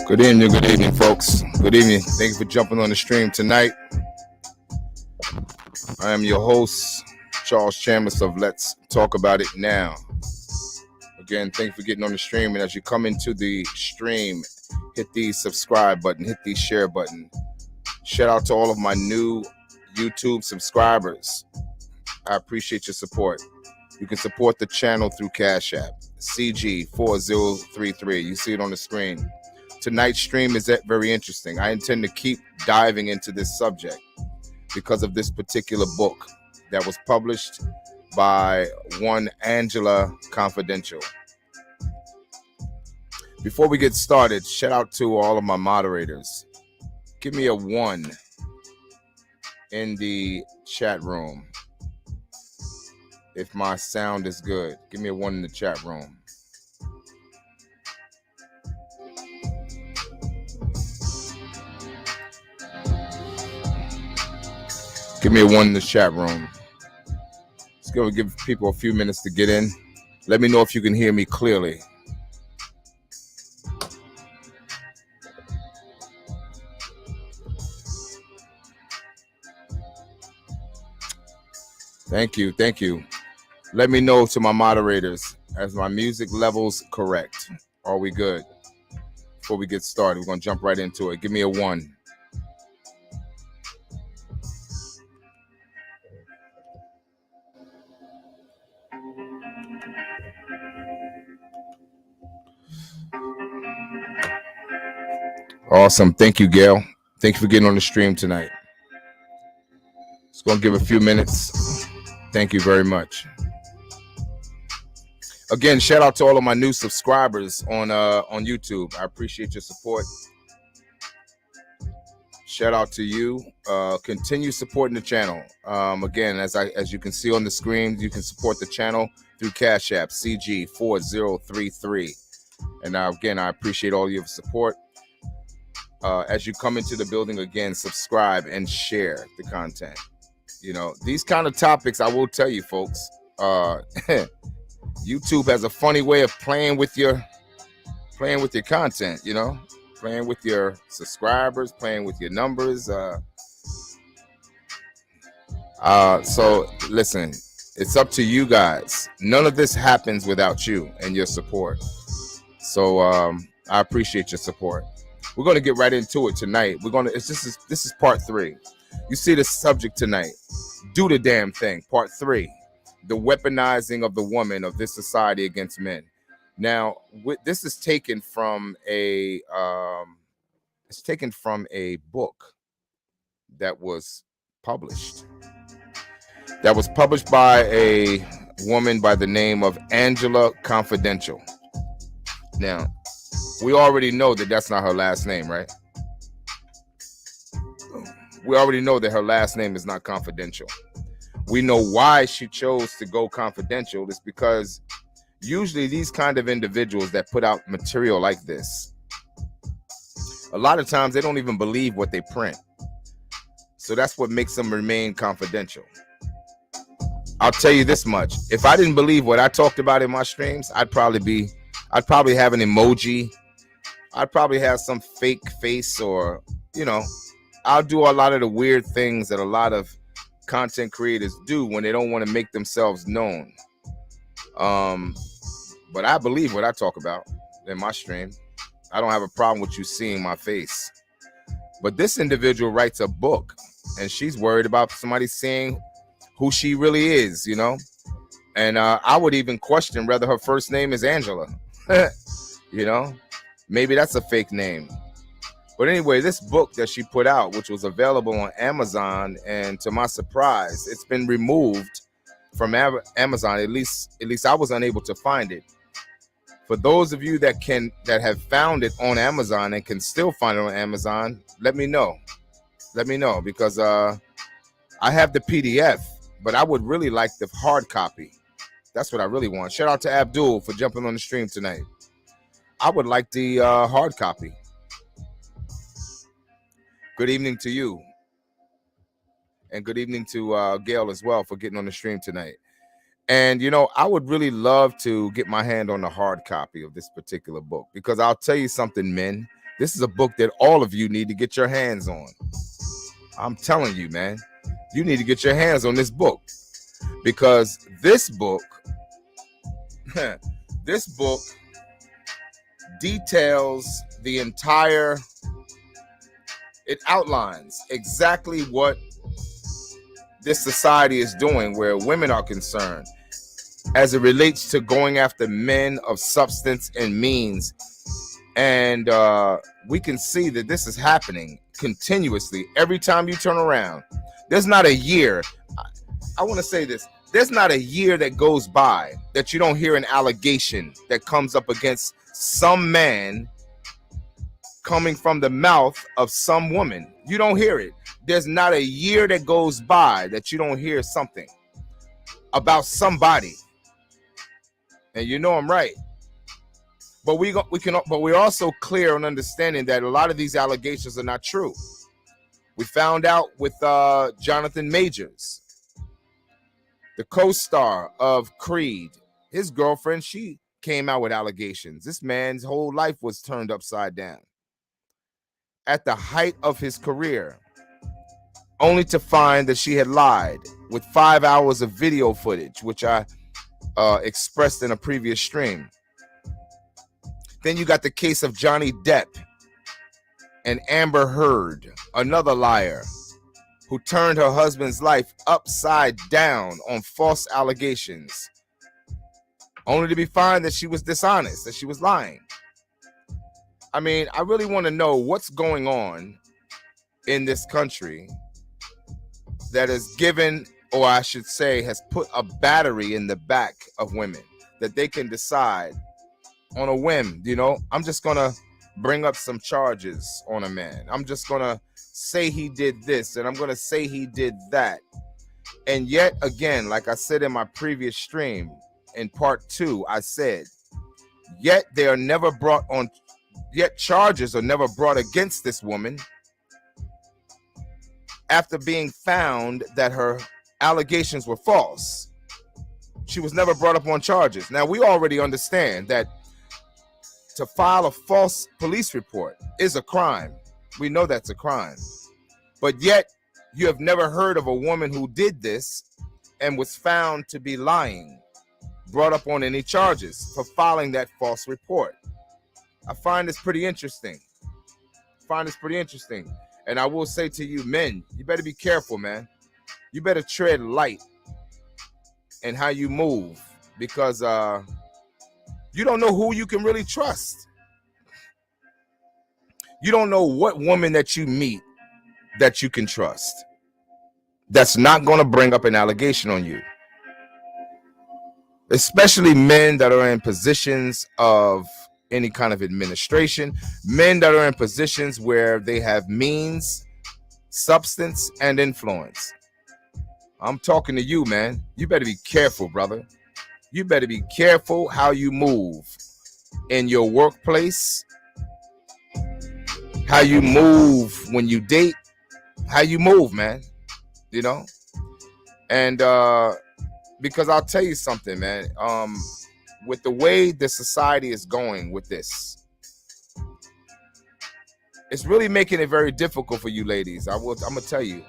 Good evening, folks. Good evening. Thank you for jumping on the stream tonight. I am your host, Charles Chambers of Let's Talk About It Now. Again, thank you for getting on the stream. And as you come into the stream, hit the subscribe button, hit the share button. Shout out to all of my new YouTube subscribers. I appreciate your support. You can support the channel through Cash App, CG4033. You see it on the screen. Tonight's stream is very interesting. I intend to keep diving into this subject because of this particular book that was published by one Angela Confidential. Before we get started, shout out to all of my moderators. Give me a 1 in the chat room. If my sound is good, give me a 1 in the chat room. Give me a 1 in the chat room. It's going to give people a few minutes to get in. Let me know if you can hear me clearly. Thank you. Thank you. Let me know to my moderators as my music level's correct. Are we good? Before we get started, we're going to jump right into it. Give me a 1. Awesome. Thank you, Gail. Thank you for getting on the stream tonight. Just going to give a few minutes. Thank you very much. Again, shout out to all of my new subscribers on YouTube. I appreciate your support. Shout out to you. Continue supporting the channel. Again, as you can see on the screen, you can support the channel through Cash App, CG4033. And again, I appreciate all your support. As you come into the building, again, subscribe and share the content. You know, these kind of topics, I will tell you, folks, YouTube has a funny way of playing with your content, you know, playing with your subscribers, playing with your numbers. So listen, it's up to you guys. None of this happens without you and your support. So I appreciate your support. We're going to get right into it tonight. This is part 3. You see the subject tonight. Do the damn thing. Part 3. The weaponizing of the woman of this society against men. Now, this is taken from a book that was published. That was published by a woman by the name of Angela Confidential. Now, we already know that that's not her last name, right? We already know that her last name is not Confidential. We know why she chose to go confidential. It's because usually these kind of individuals that put out material like this, a lot of times they don't even believe what they print. So that's what makes them remain confidential. I'll tell you this much. If I didn't believe what I talked about in my streams, I'd probably have an emoji. I'd probably have some fake face, or, you know, I'll do a lot of the weird things that a lot of content creators do when they don't want to make themselves known. But I believe what I talk about in my stream. I don't have a problem with you seeing my face. But this individual writes a book, and she's worried about somebody seeing who she really is, you know. And I would even question whether her first name is Angela. You know, maybe that's a fake name. But anyway, this book that she put out, which was available on Amazon, and to my surprise, it's been removed from Amazon. At least I was unable to find it. For those of you that have found it on Amazon and can still find it on Amazon, let me know. Let me know, because I have the PDF, but I would really like the hard copy. That's what I really want. Shout out to Abdul for jumping on the stream tonight. I would like the hard copy. Good evening to you. And good evening to Gail as well for getting on the stream tonight. And, you know, I would really love to get my hand on the hard copy of this particular book, because I'll tell you something, men. This is a book that all of you need to get your hands on. I'm telling you, man, you need to get your hands on this book, because this book this book details the entire, it outlines exactly what this society is doing where women are concerned as it relates to going after men of substance and means. And we can see that this is happening continuously. Every time you turn around, there's not a year. I want to say this. There's not a year that goes by that you don't hear an allegation that comes up against some man coming from the mouth of some woman. You don't hear it. There's not a year that goes by that you don't hear something about somebody. And you know I'm right. But we're also clear on understanding that a lot of these allegations are not true. We found out with Jonathan Majors, the co-star of Creed. His girlfriend, she came out with allegations. This man's whole life was turned upside down at the height of his career, only to find that she had lied with 5 hours of video footage, which I expressed in a previous stream. Then you got the case of Johnny Depp and Amber Heard, another liar who turned her husband's life upside down on false allegations, only to be found that she was dishonest, that she was lying. I mean, I really want to know what's going on in this country that has given, or I should say, has put a battery in the back of women that they can decide on a whim. You know, I'm just going to bring up some charges on a man. I'm just going to say he did this and I'm going to say he did that. And yet again, like I said in my previous stream, in part 2, I said, yet they are never brought on, yet charges are never brought against this woman after being found that her allegations were false. She was never brought up on charges. Now, we already understand that to file a false police report is a crime. We know that's a crime. But yet, you have never heard of a woman who did this and was found to be lying, brought up on any charges for filing that false report. I find this pretty interesting. And I will say to you, men, you better be careful, man. You better tread light in how you move, because you don't know who you can really trust. You don't know what woman that you meet that you can trust, that's not going to bring up an allegation on you. Especially men that are in positions of any kind of administration, men that are in positions where they have means, substance, and influence. I'm talking to you, man. You better be careful, brother. You better be careful how you move in your workplace, how you move when you date, how you move, man. You know? And because I'll tell you something, man. With the way the society is going with this, it's really making it very difficult for you ladies. I'm gonna tell you,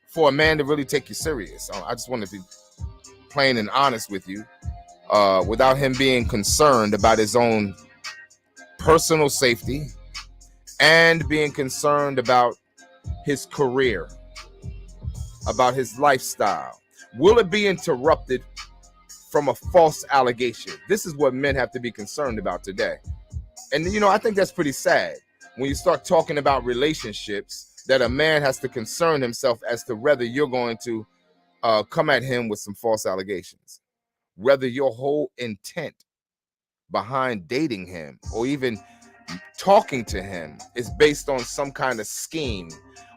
for a man to really take you serious. I just want to be plain and honest with you, without him being concerned about his own personal safety and being concerned about his career, about his lifestyle. Will it be interrupted from a false allegation? This is what men have to be concerned about today. And, you know, I think that's pretty sad when you start talking about relationships, that a man has to concern himself as to whether you're going to come at him with some false allegations, whether your whole intent behind dating him or even talking to him is based on some kind of scheme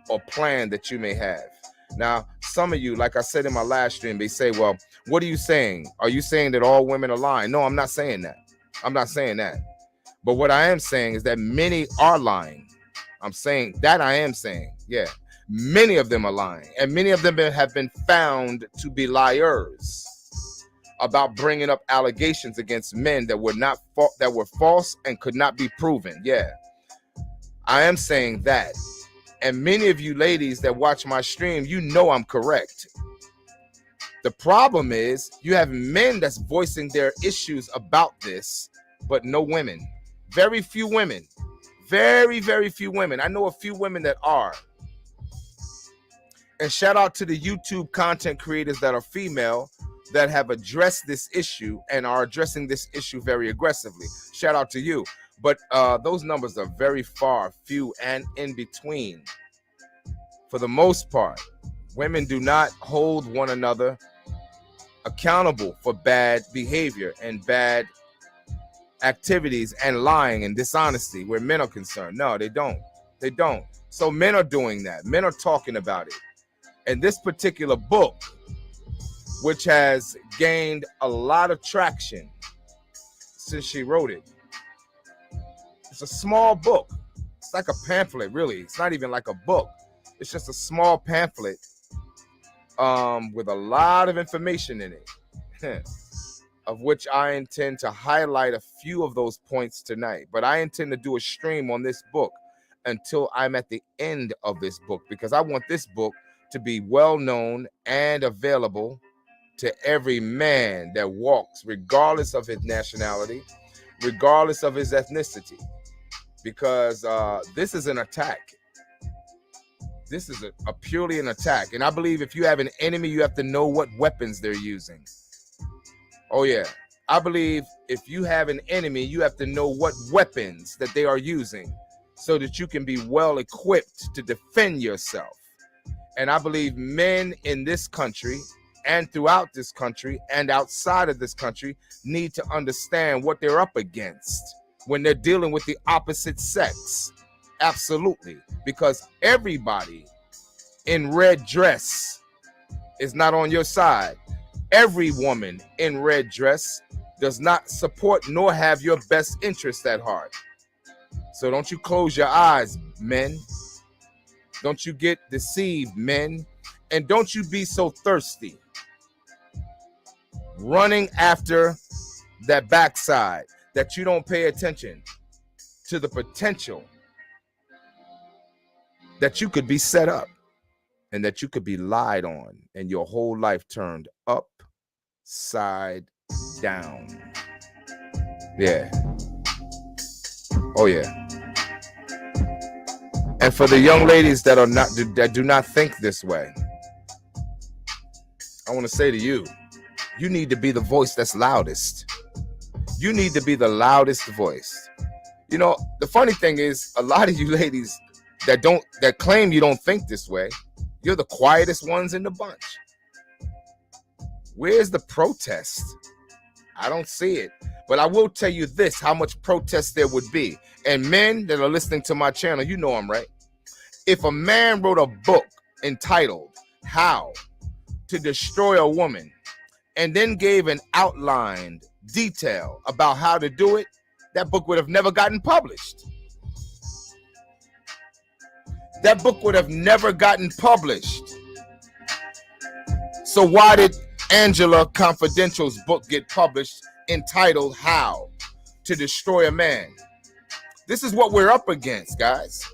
or plan that you may have. Now, some of you, like I said in my last stream, they say, well, what are you saying? Are you saying that all women are lying? No, I'm not saying that. I'm not saying that. But what I am saying is that many are lying. I'm saying that I am saying, yeah, many of them are lying. And many of them have been found to be liars about bringing up allegations against men that were not that were false and could not be proven. Yeah. I am saying that. And many of you ladies that watch my stream, you know I'm correct. The problem is you have men that's voicing their issues about this, but no women. Very few women. Very, very few women. I know a few women that are. And shout out to the YouTube content creators that are female that have addressed this issue and are addressing this issue very aggressively. Shout out to you. But those numbers are very few and in between. For the most part, women do not hold one another accountable for bad behavior and bad activities and lying and dishonesty where men are concerned. No, they don't. They don't. So men are doing that. Men are talking about it. And this particular book, which has gained a lot of traction since she wrote it, it's a small book. It's like a pamphlet, really. It's not even like a book. It's just a small pamphlet with a lot of information in it, of which I intend to highlight a few of those points tonight. But I intend to do a stream on this book until I'm at the end of this book, because I want this book to be well known and available to every man that walks, regardless of his nationality, regardless of his ethnicity, because this is an attack. This is a purely an attack. And I believe if you have an enemy, you have to know what weapons they're using. Oh, yeah. I believe if you have an enemy, you have to know what weapons that they are using so that you can be well equipped to defend yourself. And I believe men in this country and throughout this country and outside of this country need to understand what they're up against when they're dealing with the opposite sex. Absolutely. Because everybody in red dress is not on your side. Every woman in red dress does not support nor have your best interest at heart. So don't you close your eyes, men. Don't you get deceived, men. And don't you be so thirsty, running after that backside, that you don't pay attention to the potential that you could be set up and that you could be lied on and your whole life turned upside down. Yeah. Oh, yeah. And for the young ladies that do not think this way, I want to say to you, you need to be the voice that's loudest. You need to be the loudest voice. You know, the funny thing is, a lot of you ladies that claim you don't think this way, you're the quietest ones in the bunch. Where's the protest? I don't see it. But I will tell you this, how much protest there would be. And men that are listening to my channel, you know I'm right. If a man wrote a book entitled How to Destroy a Woman and then gave an outlined detail about how to do it, that book would have never gotten published. That book would have never gotten published. So why did Angela Confidential's book get published entitled How to Destroy a Man? This is what we're up against, guys.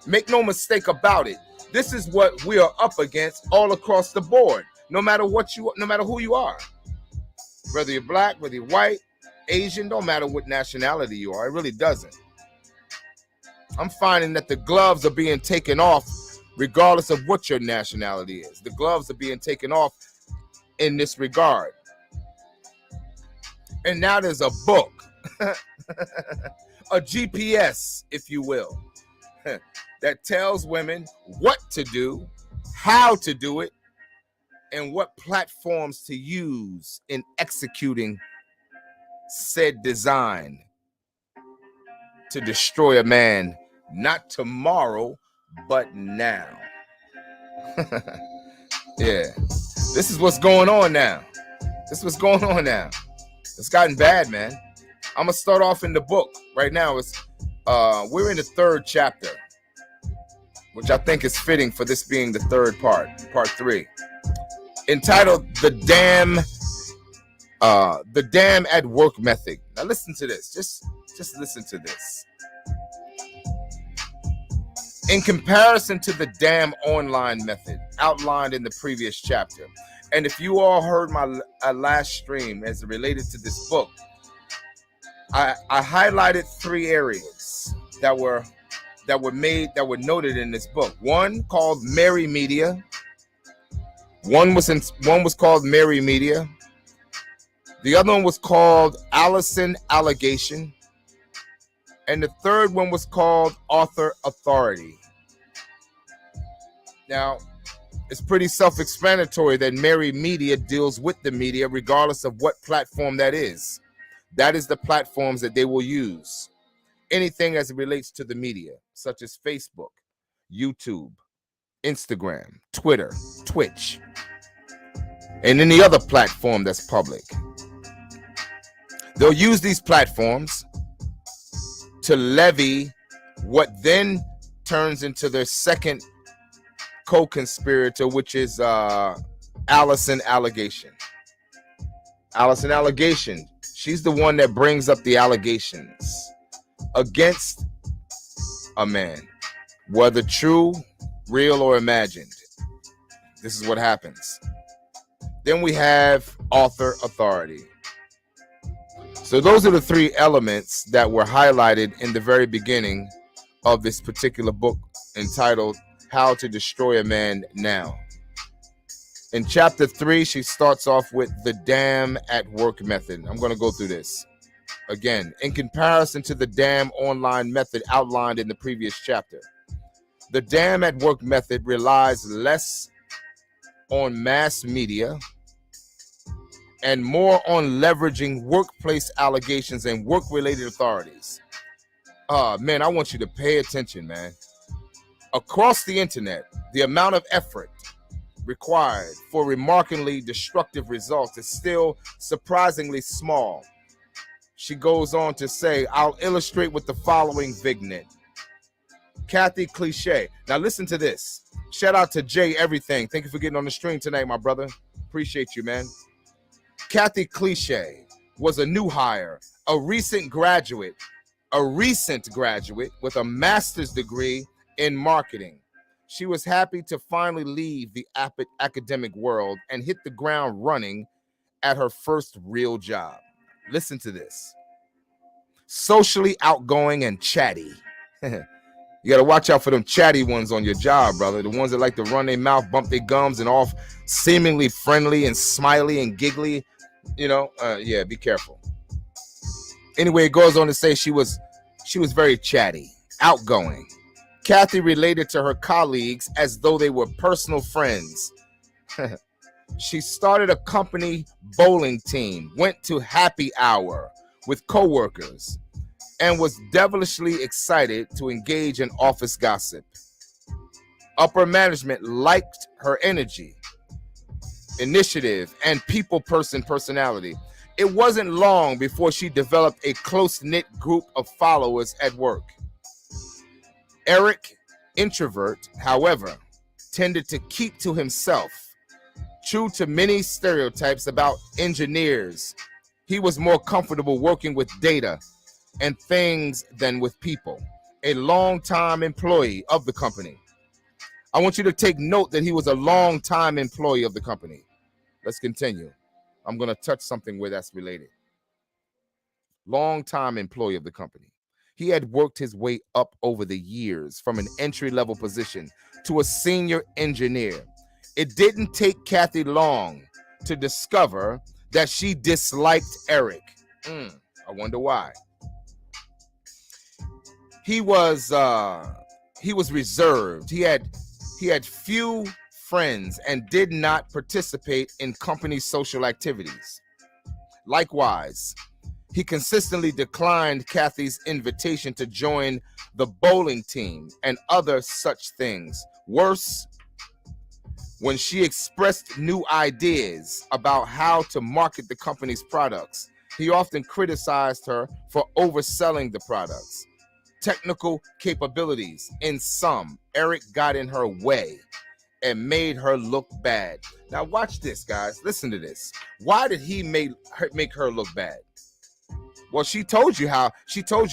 Make no mistake about it. This is what we are up against all across the board, no matter who you are. Whether you're black, whether you're white, Asian, don't matter what nationality you are. It really doesn't. I'm finding that the gloves are being taken off regardless of what your nationality is. The gloves are being taken off in this regard. And now there's a book, a GPS, if you will, that tells women what to do, how to do it, and what platforms to use in executing said design to destroy a man, not tomorrow, but now. Yeah, this is what's going on now. This is what's going on now. It's gotten bad, man. I'm gonna start off in the book right now. We're in the 3rd chapter, which I think is fitting for this being the 3rd part 3, entitled The Damn at Work Method. Now listen to this. Just listen to this. In comparison to the damn online method outlined in the previous chapter, and if you all heard my last stream as it related to this book, I highlighted 3 areas that were noted in this book. One called Mary Media. One was called Mary Media. The other one was called Allison Allegation. And the third one was called Author Authority. Now, it's pretty self-explanatory that Mary Media deals with the media regardless of what platform that is. That is the platforms that they will use. Anything as it relates to the media, such as Facebook, YouTube, Instagram, Twitter, Twitch, and any other platform that's public. They'll use these platforms to levy what then turns into their second co-conspirator, which is Allison Allegation. Allison Allegation, she's the one that brings up the allegations against a man, whether true, real, or imagined. This is what happens. Then we have Author Authority. So those are the 3 elements that were highlighted in the very beginning of this particular book entitled How to Destroy a Man Now. In chapter 3, she starts off with the damn at work method. I'm going to go through this. Again, in comparison to the damn online method outlined in the previous chapter, the damn at work method relies less on mass media and more on leveraging workplace allegations and work-related authorities. Man, I want you to pay attention, man. Across the internet, the amount of effort required for remarkably destructive results is still surprisingly small. She goes on to say, I'll illustrate with the following vignette. Kathy Cliche. Now listen to this. Shout out to Jay Everything. Thank you for getting on the stream tonight, my brother. Appreciate you, man. Kathy Cliche was a new hire, a recent graduate with a master's degree in marketing. She was happy to finally leave the academic world and hit the ground running at her first real job. Listen to this. Socially outgoing and chatty. You got to watch out for them chatty ones on your job, brother. The ones that like to run their mouth, bump their gums, and all seemingly friendly and smiley and giggly. Yeah, be careful. Anyway, it goes on to say she was very chatty, outgoing. Kathy related to her colleagues as though they were personal friends. She started a company bowling team, went to happy hour with coworkers, and was devilishly excited to engage in office gossip. Upper management liked her energy, initiative, and people person personality. It wasn't long before she developed a close-knit group of followers at work. Eric, introvert, however, tended to keep to himself. True to many stereotypes about engineers, he was more comfortable working with data and things than with people. A long-time employee of the company. I want you to take note that he was a long-time employee of the company. Let's continue. I'm going to touch something where that's related. Long-time employee of the company. He had worked his way up over the years from an entry-level position to a senior engineer. It didn't take Kathy long to discover that she disliked Eric. I wonder why. He was reserved. He had few friends and did not participate in company social activities. Likewise, he consistently declined Kathy's invitation to join the bowling team and other such things. Worse, when she expressed new ideas about how to market the company's products, he often criticized her for overselling the products. Technical capabilities, in sum, Eric got in her way and made her look bad. Now watch this, guys. Listen to this. Why did he make her look bad? Well, she told you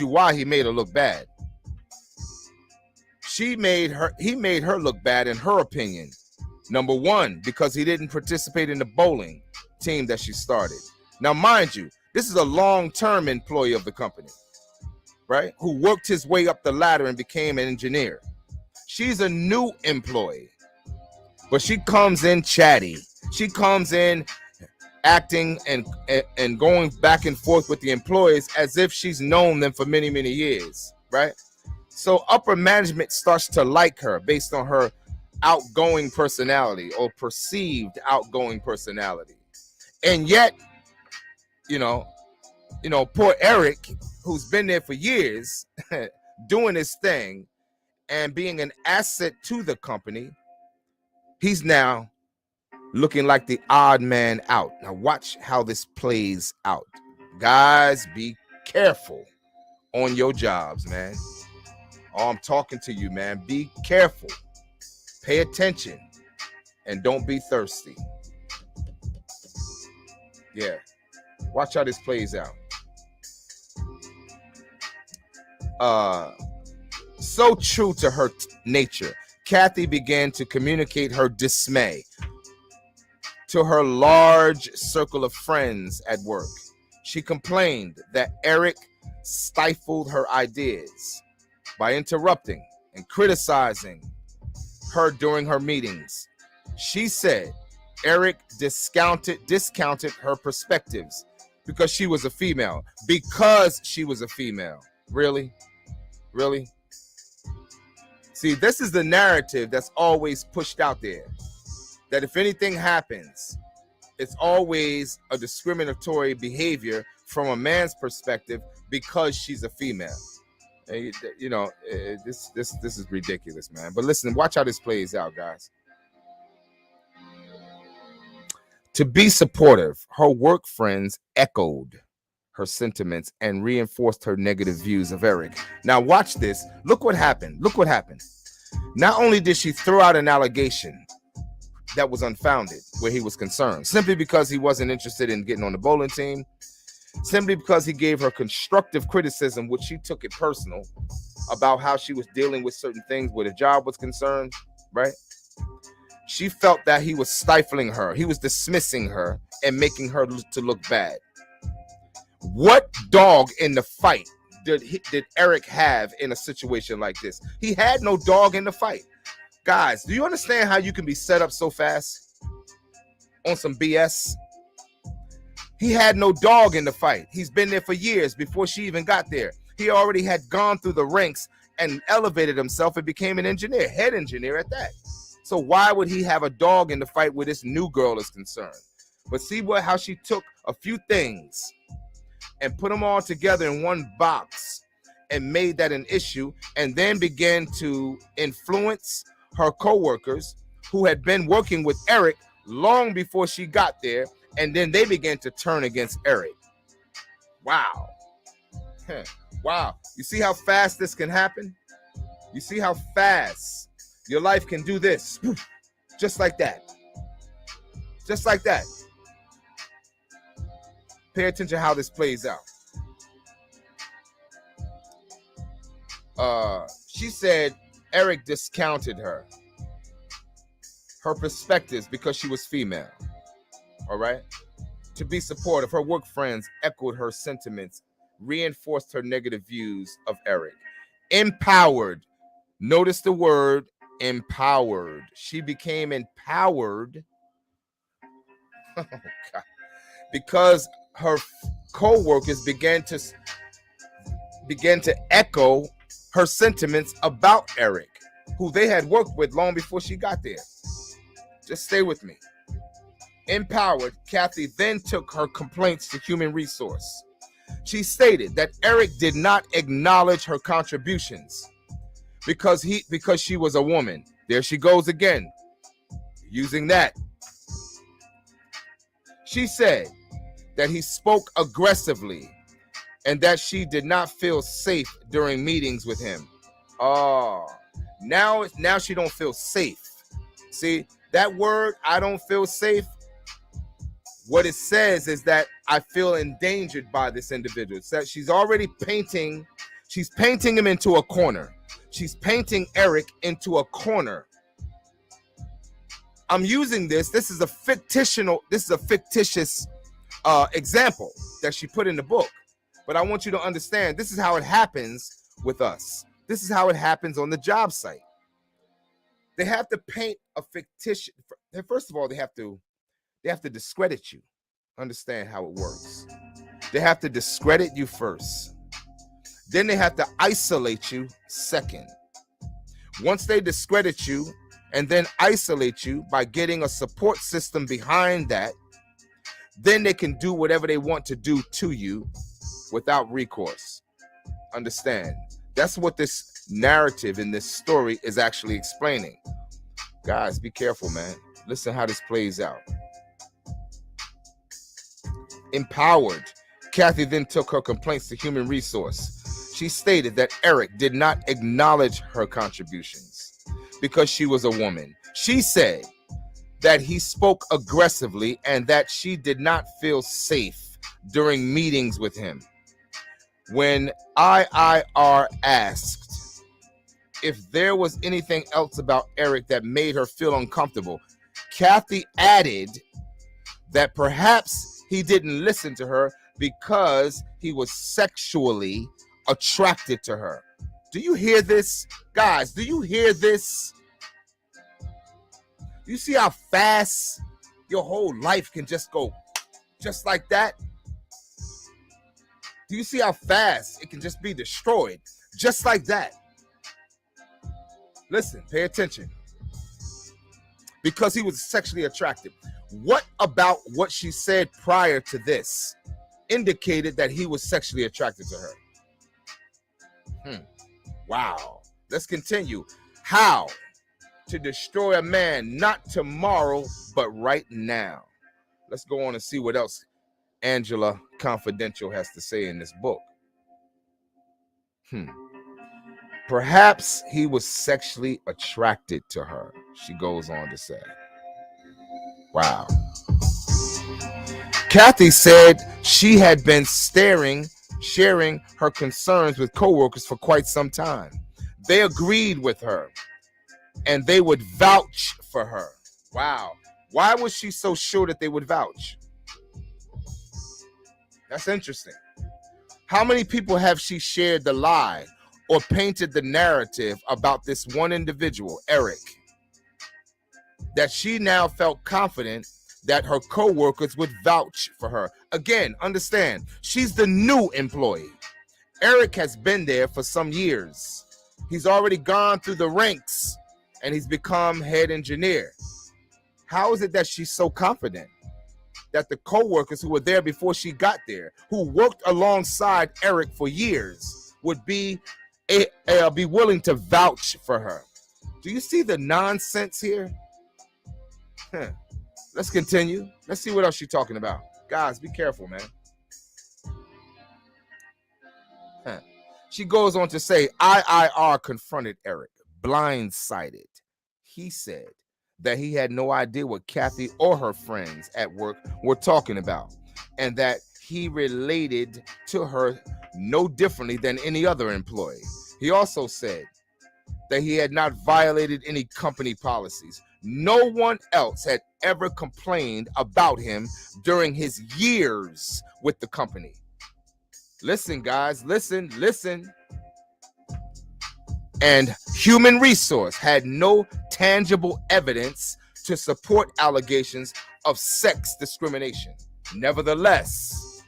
why he made her look bad. He made her look bad in her opinion. Number one, because he didn't participate in the bowling team that she started. Now, mind you, this is a long-term employee of the company, right? Who worked his way up the ladder and became an engineer. She's a new employee, but she comes in chatty. She comes in acting and going back and forth with the employees as if she's known them for many, many years, right? So upper management starts to like her based on her outgoing personality or perceived outgoing personality. And yet, poor Eric, who's been there for years doing his thing and being an asset to the company, he's now looking like the odd man out. Now watch how this plays out. Guys, be careful on your jobs, man. Oh, I'm talking to you, man. Be careful. Pay attention. And don't be thirsty. Yeah. Watch how this plays out. So true to her nature, Kathy began to communicate her dismay to her large circle of friends at work. She complained that Eric stifled her ideas by interrupting and criticizing her during her meetings. She said Eric discounted her perspectives because she was a female. Because she was a female. Really? Really? See, this is the narrative that's always pushed out there. That if anything happens, it's always a discriminatory behavior from a man's perspective because she's a female. And, this is ridiculous, man. But listen, watch how this plays out, guys. To be supportive, her work friends echoed her sentiments and reinforced her negative views of Eric. Now watch this. Look what happened. Look what happened. Not only did she throw out an allegation that was unfounded where he was concerned, simply because he wasn't interested in getting on the bowling team, simply because he gave her constructive criticism, which she took it personal, about how she was dealing with certain things where the job was concerned, right? She felt that he was stifling her. He was dismissing her and making her to look bad. What dog in the fight did Eric have in a situation like this? He had no dog in the fight. Guys, do you understand how you can be set up so fast on some BS? He had no dog in the fight. He's been there for years before she even got there. He already had gone through the ranks and elevated himself and became an engineer, head engineer at that. So why would he have a dog in the fight where this new girl is concerned? But see how she took a few things and put them all together in one box and made that an issue, and then began to influence her co-workers who had been working with Eric long before she got there, and then they began to turn against Eric. Wow. Wow. You see how fast this can happen? You see how fast your life can do this? Just like that. Just like that. Pay attention how this plays out. She said Eric discounted her perspectives because she was female. All right. To be supportive, her work friends echoed her sentiments, reinforced her negative views of Eric. Empowered. Notice the word empowered. She became empowered. Oh, God. Because her co-workers began to echo her sentiments about Eric, who they had worked with long before she got there. Just stay with me. Empowered, Kathy then took her complaints to human resource. She stated that Eric did not acknowledge her contributions because she was a woman. There she goes again, using that. She said that he spoke aggressively and that she did not feel safe during meetings with him. Oh, now she don't feel safe. See, that word, I don't feel safe, what it says is that I feel endangered by this individual. So she's already painting him into a corner. She's painting Eric into a corner. I'm using this. This is a fictitious example that she put in the book. But I want you to understand, this is how it happens with us. This is how it happens on the job site. They have to paint a fictitious. First of all, they have to discredit you. Understand how it works. They have to discredit you first. Then they have to isolate you second. Once they discredit you and then isolate you by getting a support system behind that, then they can do whatever they want to do to you without recourse. Understand? That's what this narrative in this story is actually explaining. Guys, be careful, man. Listen how this plays out. Empowered, Kathy then took her complaints to Human Resource. She stated that Eric did not acknowledge her contributions because she was a woman. She said that he spoke aggressively and that she did not feel safe during meetings with him. When IIR asked if there was anything else about Eric that made her feel uncomfortable, Kathy added that perhaps he didn't listen to her because he was sexually attracted to her. Do you hear this? Guys, do you hear this? You see how fast your whole life can just go just like that? Do you see how fast it can just be destroyed just like that? Listen, pay attention. Because he was sexually attracted. What about what she said prior to this indicated that he was sexually attracted to her? Wow. Let's continue. How to destroy a man, not tomorrow, but right now. Let's go on and see what else Angela Confidential has to say in this book. Perhaps he was sexually attracted to her, she goes on to say. Wow. Kathy said she had been sharing her concerns with coworkers for quite some time. They agreed with her and they would vouch for her. Wow. Why was she so sure that they would vouch? That's interesting. How many people have she shared the lie or painted the narrative about this one individual, Eric, that she now felt confident that her co-workers would vouch for her? Again, understand, she's the new employee. Eric has been there for some years. He's already gone through the ranks and he's become head engineer. How is it that she's so confident that the co-workers who were there before she got there, who worked alongside Eric for years, would be willing to vouch for her? Do you see the nonsense here? Let's continue. Let's see what else she's talking about. Guys, be careful, man. She goes on to say, IIR confronted Eric, blindsided. He said that he had no idea what Kathy or her friends at work were talking about, and that he related to her no differently than any other employee. He also said that he had not violated any company policies. No one else had ever complained about him during his years with the company. Listen, guys, listen. And Human Resource had no tangible evidence to support allegations of sex discrimination. Nevertheless,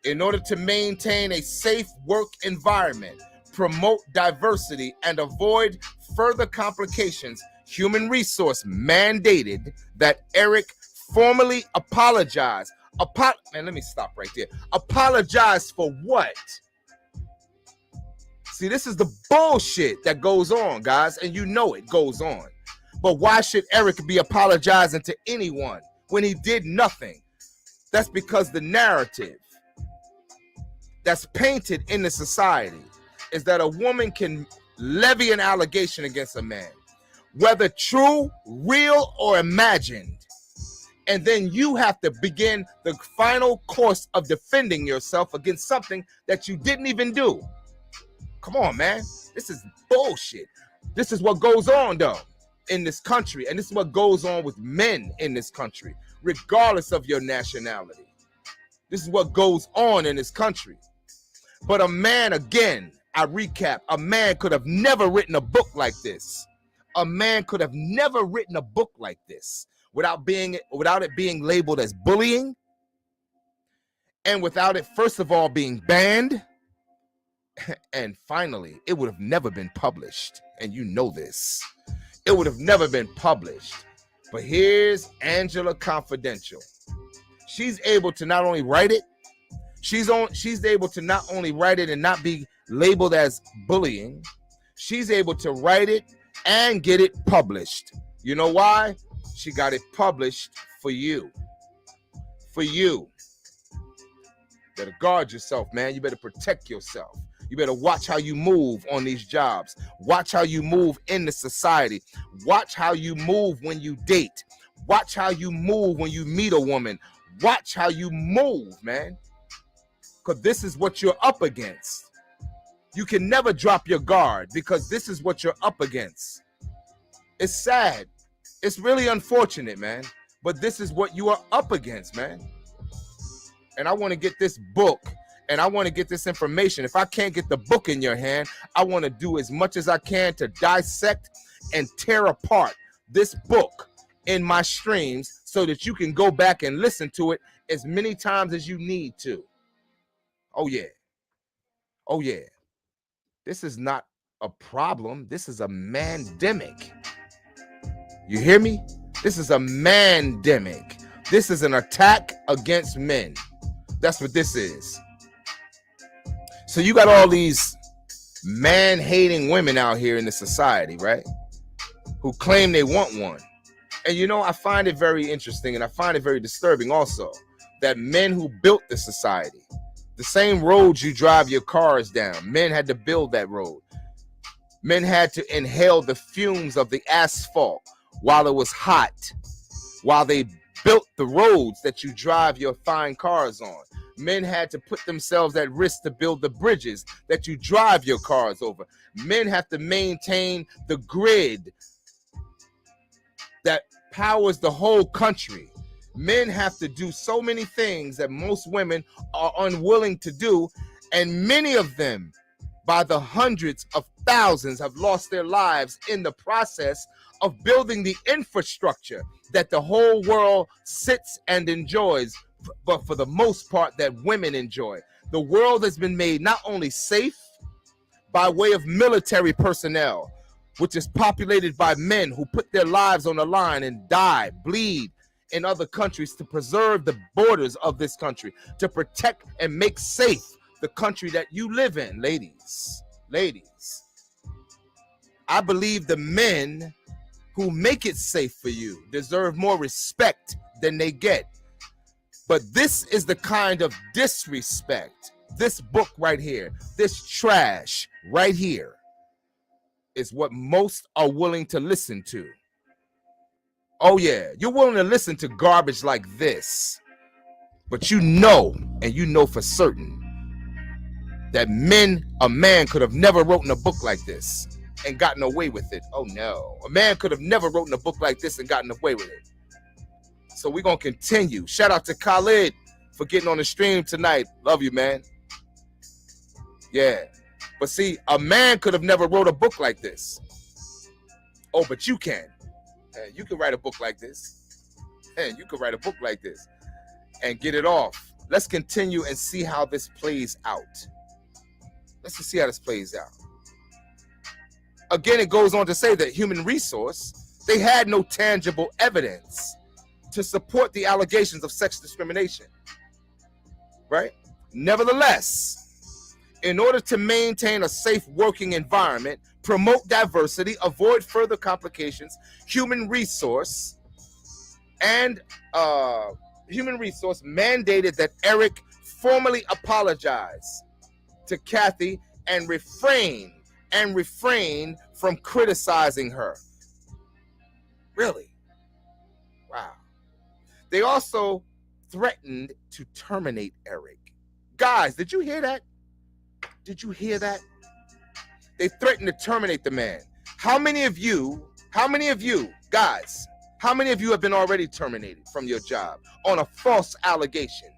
in order to maintain a safe work environment, promote diversity, and avoid further complications, Human Resource mandated that Eric formally apologize. Let me stop right there. Apologize for what? See, this is the bullshit that goes on, guys, and you know it goes on. But why should Eric be apologizing to anyone when he did nothing? That's because the narrative that's painted in the society is that a woman can levy an allegation against a man, whether true, real, or imagined. And then you have to begin the final course of defending yourself against something that you didn't even do. Come on, man. This is bullshit. This is what goes on, though, in this country. And this is what goes on with men in this country, regardless of your nationality. This is what goes on in this country. But a man, again, I recap, a man could have never written a book like this. A man could have never written a book like this without it being labeled as bullying, and without it, first of all, being banned. And finally, it would have never been published. And you know this. It would have never been published. But here's Angela Confidential. She's able to not only write it, she's able to not only write it and not be labeled as bullying, she's able to write it and get it published. You know why? She got it published for you. For you. Better guard yourself, man. You better protect yourself. You better watch how you move on these jobs. Watch how you move in the society. Watch how you move when you date. Watch how you move when you meet a woman. Watch how you move, man. Because this is what you're up against. You can never drop your guard because this is what you're up against. It's sad. It's really unfortunate, man. But this is what you are up against, man. And I want to get this book and I want to get this information. If I can't get the book in your hand, I want to do as much as I can to dissect and tear apart this book in my streams so that you can go back and listen to it as many times as you need to. Oh, yeah. Oh, yeah. This is not a problem. This is a mandemic. You hear me? This is a mandemic. This is an attack against men. That's what this is. So you got all these man-hating women out here in the society, right? Who claim they want one. And you know, I find it very interesting and I find it very disturbing also that men who built the society, the same roads you drive your cars down, men had to build that road. Men had to inhale the fumes of the asphalt while it was hot, while they built the roads that you drive your fine cars on. Men had to put themselves at risk to build the bridges that you drive your cars over. Men have to maintain the grid that powers the whole country. Men have to do so many things that most women are unwilling to do, and many of them, by the hundreds of thousands, have lost their lives in the process of building the infrastructure that the whole world sits and enjoys, but for the most part that women enjoy. The world has been made not only safe by way of military personnel, which is populated by men who put their lives on the line and die, bleed in other countries to preserve the borders of this country, to protect and make safe the country that you live in, ladies. Ladies, I believe the men who make it safe for you deserve more respect than they get. But this is the kind of disrespect, this book right here, this trash right here, is what most are willing to listen to. Oh yeah, you're willing to listen to garbage like this, but you know, and you know for certain, that a man could have never written a book like this and gotten away with it. Oh no, a man could have never written a book like this and gotten away with it. So we're going to continue. Shout out to Khalid for getting on the stream tonight. Love you, man. Yeah. But see, a man could have never wrote a book like this. Oh, but you can. You can write a book like this. You can write a book like this and get it off. Let's continue and see how this plays out. Let's just see how this plays out. Again, it goes on to say that human resource, they had no tangible evidence to support the allegations of sex discrimination, right? Nevertheless, in order to maintain a safe working environment, promote diversity, avoid further complications, human resource mandated that Eric formally apologize to Kathy and refrain from criticizing her. Really? Wow. They also threatened to terminate Eric. Guys, did you hear that? Did you hear that? They threatened to terminate the man. How many of you, guys, how many of you have been already terminated from your job on a false allegation?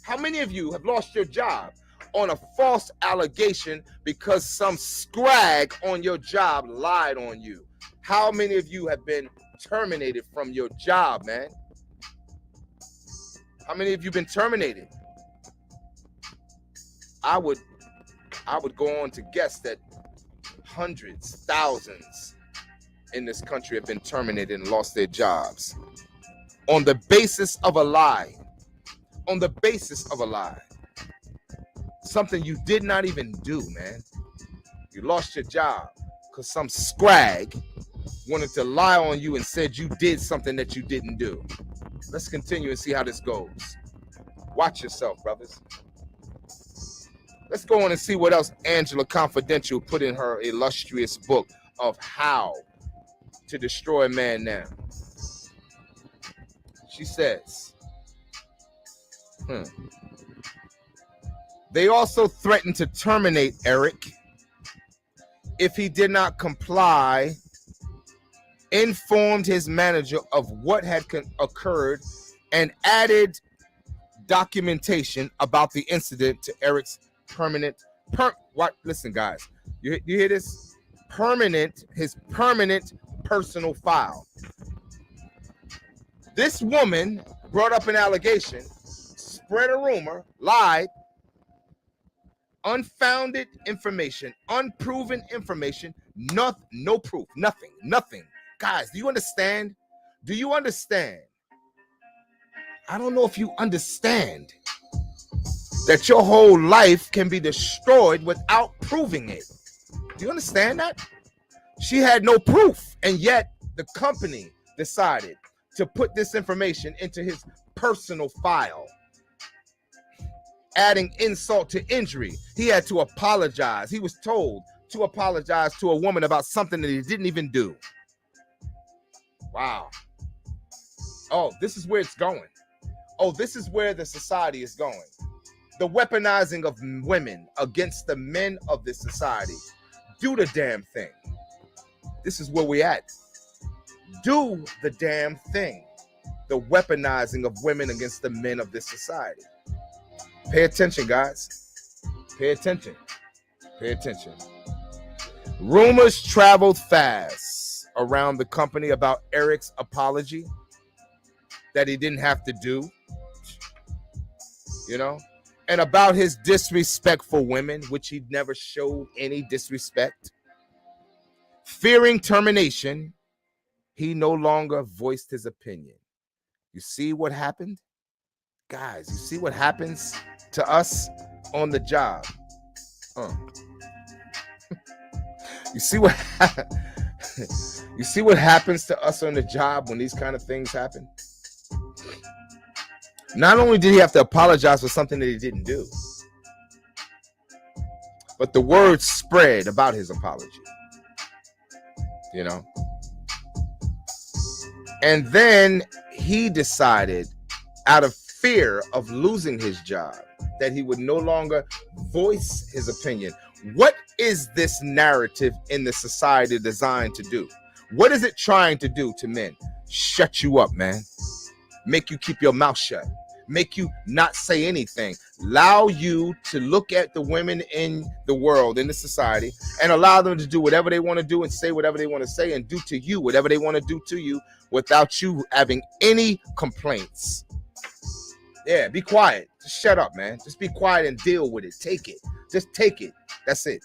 How many of you have lost your job on a false allegation because some scrag on your job lied on you? How many of you have been terminated from your job, man? How many of you been terminated? I would go on to guess that hundreds, thousands in this country have been terminated and lost their jobs on the basis of a lie. On the basis of a lie. Something you did not even do, man. You lost your job because some scrag wanted to lie on you and said you did something that you didn't do. Let's continue and see how this goes. Watch yourself, brothers. Let's go on and see what else Angela Confidential put in her illustrious book of how to destroy a man now. She says, they also threatened to terminate Eric if he did not comply, informed his manager of what had occurred, and added documentation about the incident to Eric's listen, guys, you hear this? His permanent personal file. This woman brought up an allegation, spread a rumor, lied, unfounded information, unproven information, no proof, nothing. Guys, do you understand? Do you understand? I don't know if you understand that your whole life can be destroyed without proving it. Do you understand that? She had no proof, and yet the company decided to put this information into his personal file, adding insult to injury. He had to apologize. He was told to apologize to a woman about something that he didn't even do. Wow. Oh, this is where it's going. Oh, this is where the society is going. The weaponizing of women against the men of this society. Do the damn thing. This is where we at. Do the damn thing. The weaponizing of women against the men of this society. Pay attention, guys. Pay attention. Pay attention. Rumors traveled fast around the company about Eric's apology that he didn't have to do, you know, and about his disrespect for women, which he never showed any disrespect. Fearing termination, he no longer voiced his opinion. You see what happened? Guys, you see what happens to us on the job? You see what you see what happens to us on the job when these kind of things happen? Not only did he have to apologize for something that he didn't do, but the word spread about his apology. You know? And then he decided, out of fear of losing his job, that he would no longer voice his opinion. What is this narrative in the society designed to do? What is it trying to do to men? Shut you up, man. Make you keep your mouth shut. Make you not say anything. Allow you to look at the women in the world, in the society, and allow them to do whatever they want to do and say whatever they want to say and do to you whatever they want to do to you without you having any complaints. Yeah, be quiet. Just shut up, man. Just be quiet and deal with it. Take it. Just take it. That's it.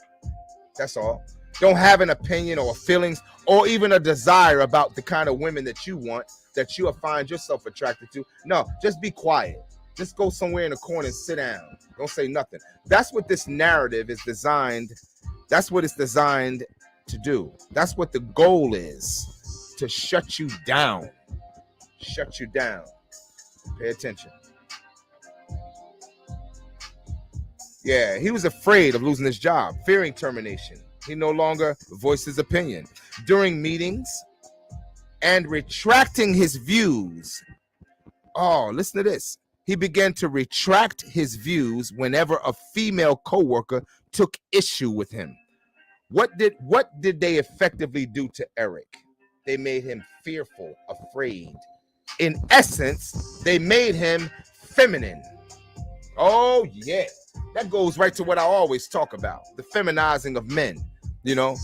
That's all. Don't have an opinion or feelings or even a desire about the kind of women that you want, that you will find yourself attracted to. No, just be quiet. Just go somewhere in the corner and sit down. Don't say nothing. That's what this narrative is designed. That's what it's designed to do. That's what the goal is, to shut you down. Shut you down. Pay attention. Yeah, he was afraid of losing his job, fearing termination. He no longer voiced his opinion during meetings and retracting his views. Oh, listen to this. He began to retract his views whenever a female coworker took issue with him. What did they effectively do to Eric? They made him fearful, afraid. In essence, they made him feminine. Oh, yeah. That goes right to what I always talk about, the feminizing of men. You know,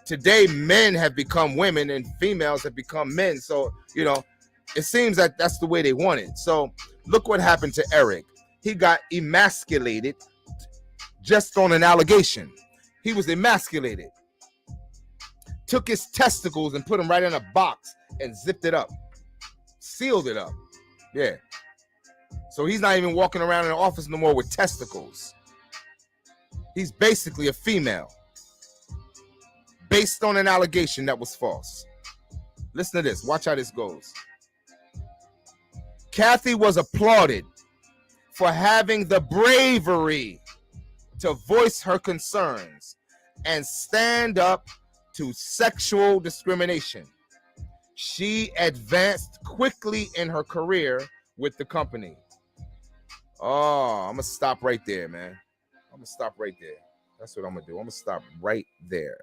today men have become women and females have become men. So, you know, it seems that that's the way they want it. So look what happened to Eric. He got emasculated just on an allegation. He was emasculated. Took his testicles and put them right in a box and zipped it up. Sealed it up. Yeah. So he's not even walking around in the office no more with testicles. He's basically a female. Based on an allegation that was false. Listen to this. Watch how this goes. Kathy was applauded for having the bravery to voice her concerns and stand up to sexual discrimination. She advanced quickly in her career with the company. Oh, I'm going to stop right there, man. I'm going to stop right there. That's what I'm going to do. I'm going to stop right there.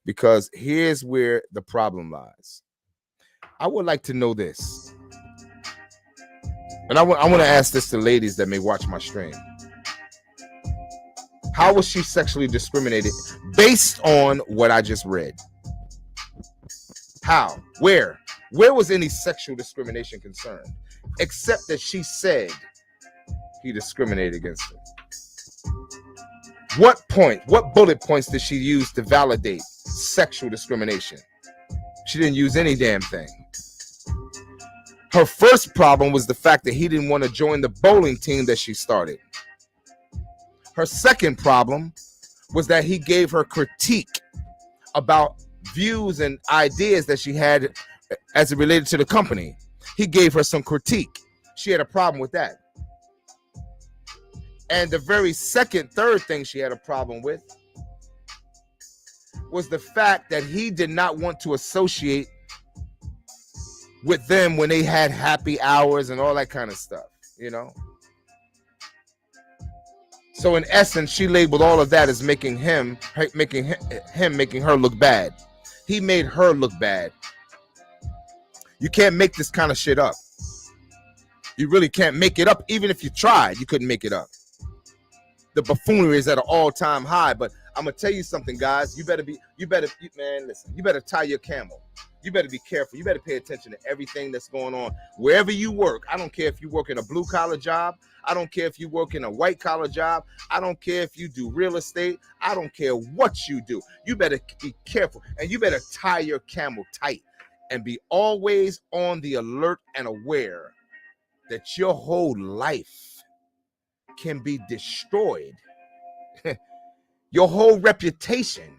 Because here's where the problem lies. I would like to know this. And I want to ask this to ladies that may watch my stream. How was she sexually discriminated based on what I just read? How? Where? Where was any sexual discrimination concerned? Except that she said he discriminated against her. What bullet points did she use to validate sexual discrimination? She didn't use any damn thing. Her first problem was the fact that he didn't want to join the bowling team that she started. Her second problem was that he gave her critique about views and ideas that she had as it related to the company. He gave her some critique. She had a problem with that. And the very third thing she had a problem with was the fact that he did not want to associate with them when they had happy hours and all that kind of stuff, you know? So in essence, she labeled all of that as making her look bad. He made her look bad. You can't make this kind of shit up. You really can't make it up. Even if you tried, you couldn't make it up. The buffoonery is at an all-time high. But I'm gonna tell you something, guys. You better, listen. You better tie your camel. You better be careful. You better pay attention to everything that's going on wherever you work. I don't care if you work in a blue-collar job. I don't care if you work in a white-collar job. I don't care if you do real estate. I don't care what you do. You better be careful, and you better tie your camel tight and be always on the alert and aware that your whole life can be destroyed. Your whole reputation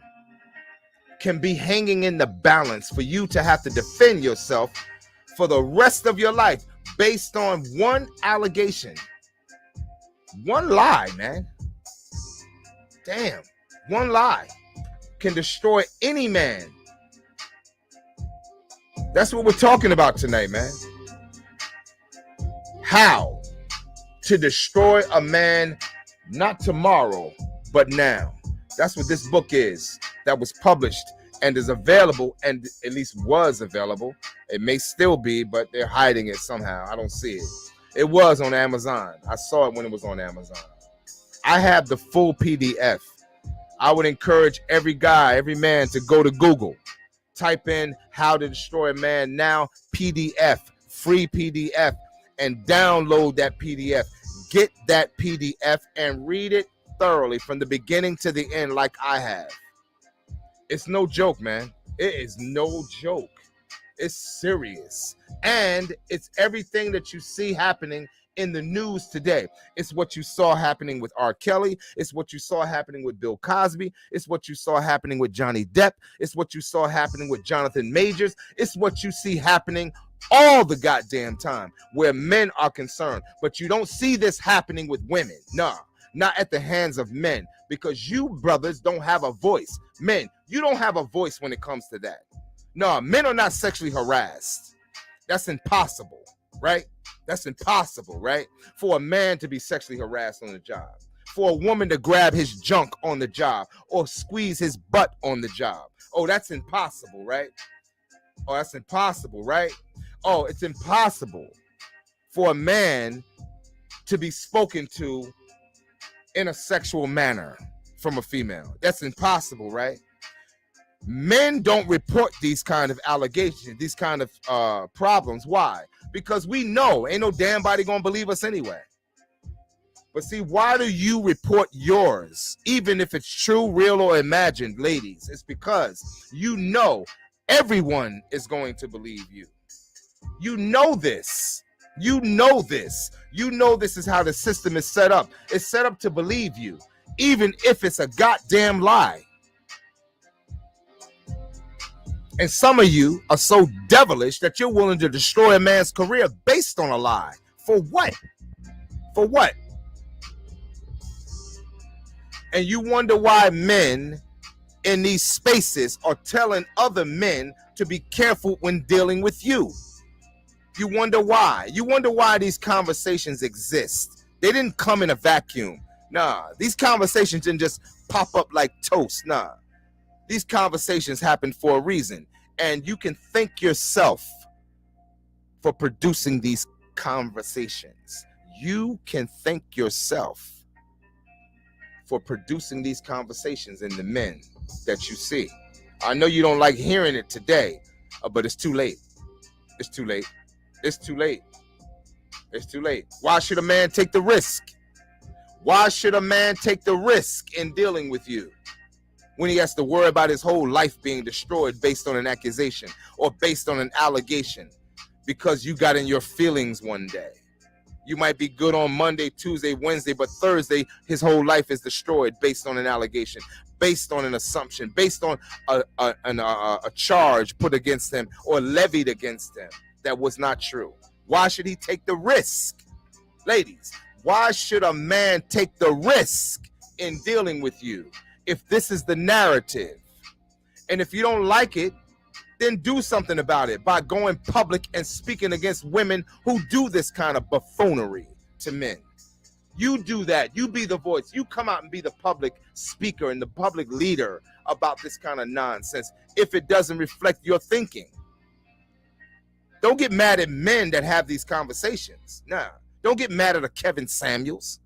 can be hanging in the balance for you to have to defend yourself for the rest of your life based on one allegation. One lie, man. Damn. One lie can destroy any man. That's what we're talking about tonight, man. How to destroy a man, not tomorrow, but now. That's what this book is, that was published and is available, and at least was available. It may still be, but they're hiding it somehow. I don't see it. It was on Amazon. I saw it when it was on Amazon. I have the full PDF. I would encourage every guy, every man to go to Google, type in How to Destroy a Man Now PDF, free PDF, and download that PDF. Get that PDF and read it thoroughly from the beginning to the end like I have. It's no joke, man. It is no joke. It's serious. And it's everything that you see happening in the news today. It's what you saw happening with R. Kelly. It's what you saw happening with Bill Cosby. It's what you saw happening with Johnny Depp. It's what you saw happening with Jonathan Majors. It's what you see happening all the goddamn time where men are concerned. But you don't see this happening with women. Nah, not at the hands of men, because you brothers don't have a voice. Men, you don't have a voice when it comes to that. No, men are not sexually harassed. That's impossible, right? That's impossible, right? For a man to be sexually harassed on the job. for a woman to grab his junk on the job or squeeze his butt on the job. Oh, that's impossible, right? Oh, that's impossible, right? Oh, it's impossible for a man to be spoken to in a sexual manner from a female. That's impossible, right? Men don't report these kind of allegations, these kind of problems. Why? Because we know ain't no damn body gonna believe us anyway. But see, why do you report yours, even if it's true, real, or imagined, ladies? It's because you know everyone is going to believe you. You know this. You know this. You know this is how the system is set up. It's set up to believe you, even if it's a goddamn lie. And some of you are so devilish that you're willing to destroy a man's career based on a lie. For what? For what? And you wonder why men in these spaces are telling other men to be careful when dealing with you. You wonder why. You wonder why these conversations exist. They didn't come in a vacuum. Nah, these conversations didn't just pop up like toast. Nah, these conversations happen for a reason. And you can thank yourself for producing these conversations. You can thank yourself for producing these conversations in the men that you see. I know you don't like hearing it today, but it's too late. It's too late. It's too late. It's too late. Why should a man take the risk? Why should a man take the risk in dealing with you when he has to worry about his whole life being destroyed based on an accusation or based on an allegation because you got in your feelings one day? You might be good on Monday, Tuesday, Wednesday, but Thursday, his whole life is destroyed based on an allegation, based on an assumption, based on a charge put against him or levied against him that was not true. Why should he take the risk? Ladies, why should a man take the risk in dealing with you if this is the narrative? And if you don't like it, then do something about it by going public and speaking against women who do this kind of buffoonery to men. You do that. You be the voice. You come out and be the public speaker and the public leader about this kind of nonsense if it doesn't reflect your thinking. Don't get mad at men that have these conversations. Nah. Don't get mad at a Kevin Samuels.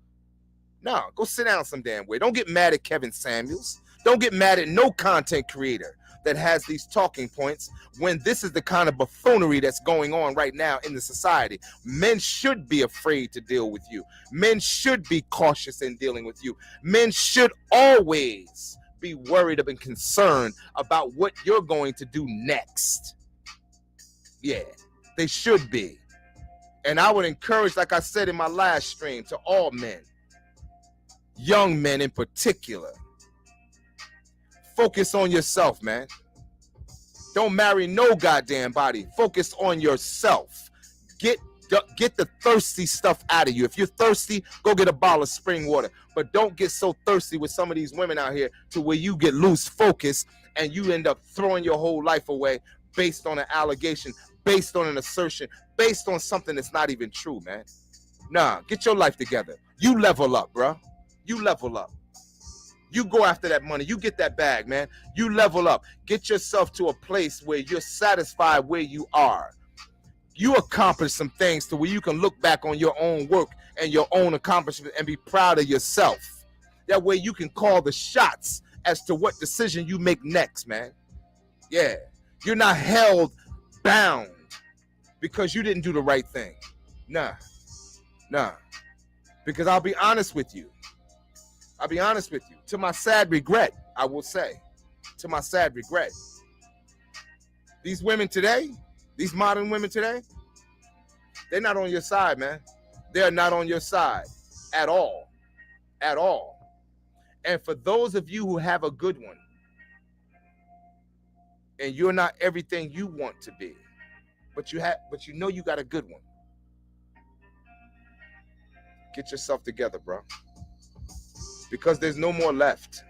No, go sit down some damn way. Don't get mad at Kevin Samuels. Don't get mad at no content creator that has these talking points when this is the kind of buffoonery that's going on right now in the society. Men should be afraid to deal with you. Men should be cautious in dealing with you. Men should always be worried and concerned about what you're going to do next. Yeah, they should be. And I would encourage, like I said in my last stream, to all men, young men in particular, focus on yourself, man. Don't marry no goddamn body. Focus on yourself. Get the thirsty stuff out of you. If you're thirsty, go get a bottle of spring water. But don't get so thirsty with some of these women out here to where you get loose focus and you end up throwing your whole life away based on an allegation, based on an assertion, based on something that's not even true, man. Nah, get your life together. You level up, bro. You level up. You go after that money. You get that bag, man. You level up. Get yourself to a place where you're satisfied where you are. You accomplish some things to where you can look back on your own work and your own accomplishment and be proud of yourself. That way you can call the shots as to what decision you make next, man. Yeah. You're not held bound because you didn't do the right thing. Nah. Because I'll be honest with you. To my sad regret, I will say, to my sad regret, these women today, these modern women today, they're not on your side, man. They're not on your side at all. At all. And for those of you who have a good one, and you're not everything you want to be, but you know you got a good one, get yourself together, bro. Because there's no more left.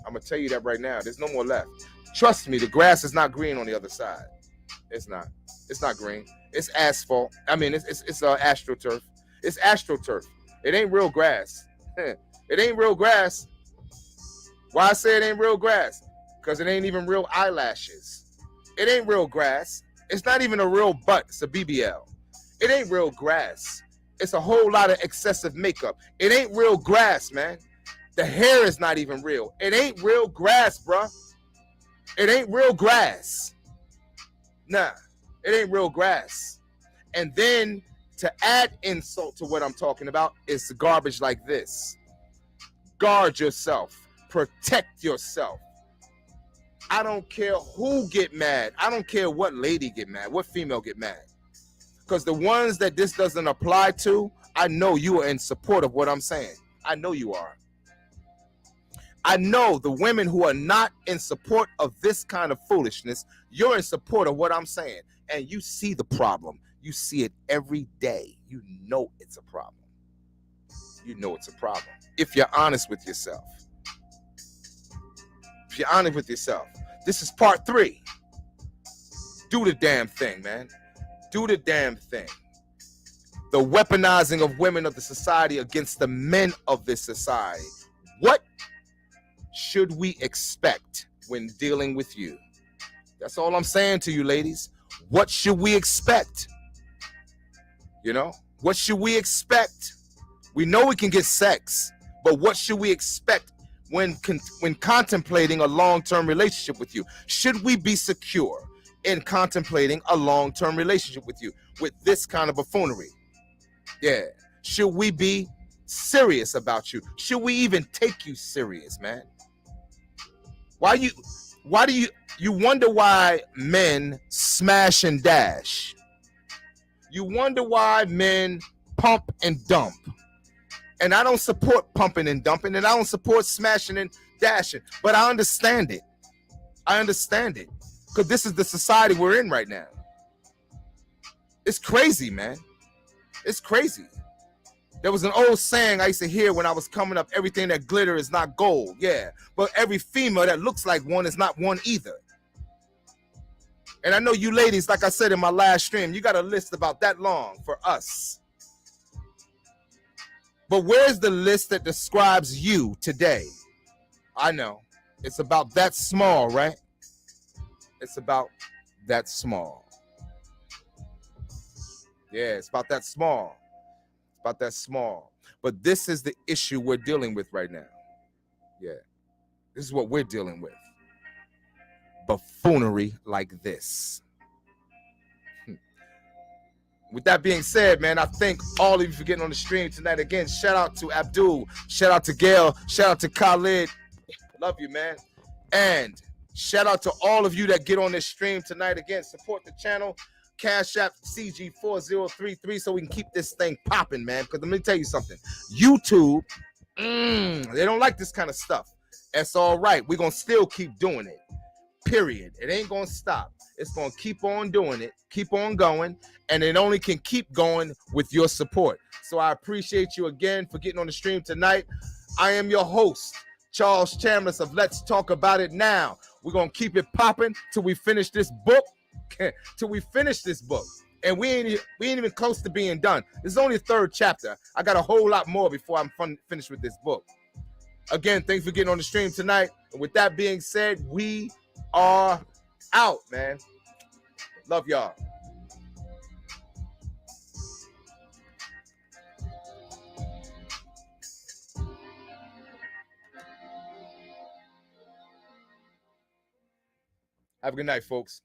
I'm going to tell you that right now. There's no more left. Trust me, the grass is not green on the other side. It's not. It's not green. It's asphalt. I mean, it's AstroTurf. It's AstroTurf. It ain't real grass. It ain't real grass. Why I say it ain't real grass? Because it ain't even real eyelashes. It ain't real grass. It's not even a real butt. It's a BBL. It ain't real grass. It's a whole lot of excessive makeup. It ain't real grass, man. The hair is not even real. It ain't real grass, bruh. It ain't real grass. Nah, it ain't real grass. And then to add insult to what I'm talking about is garbage like this. Guard yourself. Protect yourself. I don't care who get mad. I don't care what lady get mad, what female get mad. Because the ones that this doesn't apply to, I know you are in support of what I'm saying. I know you are. I know the women who are not in support of this kind of foolishness, you're in support of what I'm saying. And you see the problem. You see it every day. You know it's a problem. You know it's a problem. If you're honest with yourself. If you're honest with yourself. This is part 3. Do the damn thing, man. Do the damn thing. The weaponizing of women of the society against the men of this society. What should we expect when dealing with you? That's all I'm saying to you, ladies. What should we expect? You know, what should we expect? We know we can get sex, but what should we expect when contemplating a long-term relationship with you? Should we be secure in contemplating a long-term relationship with you with this kind of buffoonery? Yeah. Should we be serious about you? Should we even take you serious, man? Why do you wonder why men smash and dash? You wonder why men pump and dump. And I don't support pumping and dumping, and I don't support smashing and dashing, but I understand it. I understand it. Because this is the society we're in right now. It's crazy, man. It's crazy. There was an old saying I used to hear when I was coming up, everything that glitter is not gold. Yeah, but every female that looks like one is not one either. And I know you ladies, like I said in my last stream, you got a list about that long for us. But where's the list that describes you today? I know. It's about that small, right? It's about that small. Yeah, it's about that small. It's about that small. But this is the issue we're dealing with right now. Yeah. This is what we're dealing with. Buffoonery like this. With that being said, man, I thank all of you for getting on the stream tonight. Again, shout out to Abdul, shout out to Gail, shout out to Khalid. Love you, man. And shout out to all of you that get on this stream tonight. Again, support the channel. Cash App CG4033 so we can keep this thing popping, man. Because let me tell you something. YouTube, they don't like this kind of stuff. That's all right. We're going to still keep doing it. Period. It ain't going to stop. It's going to keep on doing it, keep on going, and it only can keep going with your support. So I appreciate you again for getting on the stream tonight. I am your host, Charles Chambliss of Let's Talk About It Now. We're going to keep it popping till we finish this book, And we ain't even close to being done. This is only the 3rd chapter. I got a whole lot more before I'm finished with this book. Again, thanks for getting on the stream tonight. And with that being said, we are out, man. Love y'all. Have a good night, folks.